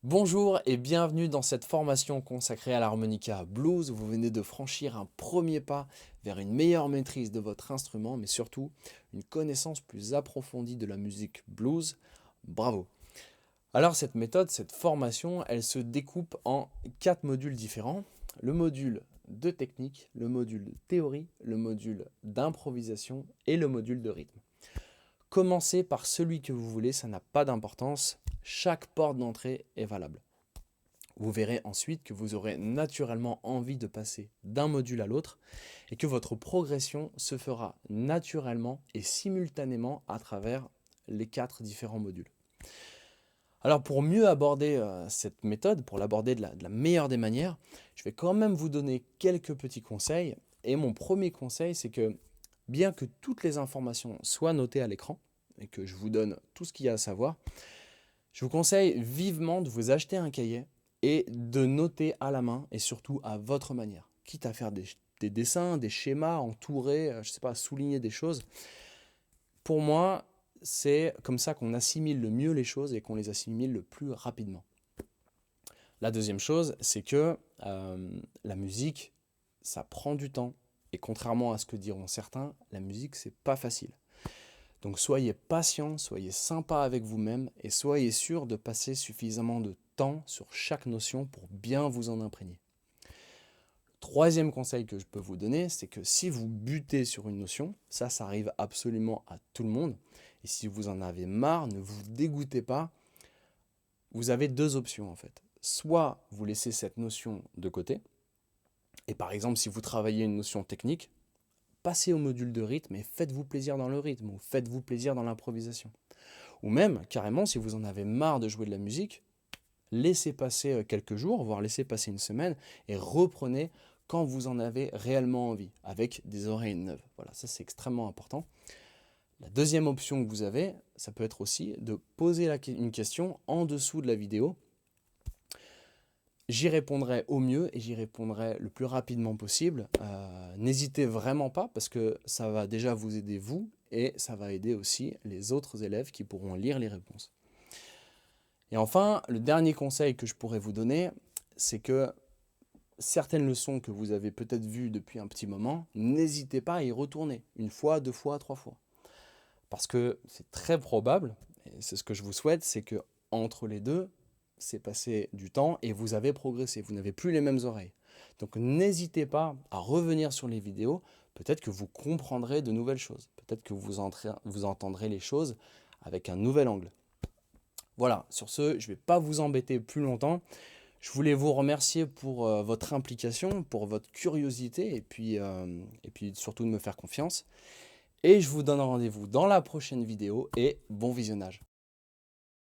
Bonjour et bienvenue dans cette formation consacrée à l'harmonica blues. Vous venez de franchir un premier pas vers une meilleure maîtrise de votre instrument, mais surtout une connaissance plus approfondie de la musique blues. Bravo! Alors cette méthode, cette formation, elle se découpe en 4 modules différents. Le module de technique, le module de théorie, le module d'improvisation et le module de rythme. Commencez par celui que vous voulez, ça n'a pas d'importance. Chaque porte d'entrée est valable. Vous verrez ensuite que vous aurez naturellement envie de passer d'un module à l'autre et que votre progression se fera naturellement et simultanément à travers les 4 différents modules. Alors pour mieux aborder cette méthode, pour l'aborder de la meilleure des manières, je vais quand même vous donner quelques petits conseils. Et mon premier conseil, c'est que bien que toutes les informations soient notées à l'écran et que je vous donne tout ce qu'il y a à savoir, je vous conseille vivement de vous acheter un cahier et de noter à la main et surtout à votre manière. Quitte à faire des dessins, des schémas, entourer, je sais pas, souligner des choses. Pour moi, c'est comme ça qu'on assimile le mieux les choses et qu'on les assimile le plus rapidement. La deuxième chose, c'est que la musique, ça prend du temps. Et contrairement à ce que diront certains, la musique, c'est pas facile. Donc soyez patient, soyez sympa avec vous-même et soyez sûr de passer suffisamment de temps sur chaque notion pour bien vous en imprégner. Troisième conseil que je peux vous donner, c'est que si vous butez sur une notion, ça arrive absolument à tout le monde, et si vous en avez marre, ne vous dégoûtez pas, vous avez deux options en fait. Soit vous laissez cette notion de côté, et par exemple si vous travaillez une notion technique, passez au module de rythme et faites-vous plaisir dans le rythme, ou faites-vous plaisir dans l'improvisation. Ou même, carrément, si vous en avez marre de jouer de la musique, laissez passer quelques jours, voire laissez passer une semaine, et reprenez quand vous en avez réellement envie, avec des oreilles neuves. Voilà, ça c'est extrêmement important. La deuxième option que vous avez, ça peut être aussi de poser une question en dessous de la vidéo. J'y répondrai au mieux et j'y répondrai le plus rapidement possible. N'hésitez vraiment pas parce que ça va déjà vous aider vous et ça va aider aussi les autres élèves qui pourront lire les réponses. Et enfin, le dernier conseil que je pourrais vous donner, c'est que certaines leçons que vous avez peut-être vues depuis un petit moment, n'hésitez pas à y retourner une fois, deux fois, trois fois. Parce que c'est très probable, et c'est ce que je vous souhaite, c'est que entre les deux, c'est passé du temps et vous avez progressé, vous n'avez plus les mêmes oreilles. Donc n'hésitez pas à revenir sur les vidéos, peut-être que vous comprendrez de nouvelles choses, peut-être que vous entendrez les choses avec un nouvel angle. Voilà, sur ce, je ne vais pas vous embêter plus longtemps. Je voulais vous remercier pour votre implication, pour votre curiosité et puis surtout de me faire confiance. Et je vous donne rendez-vous dans la prochaine vidéo et bon visionnage.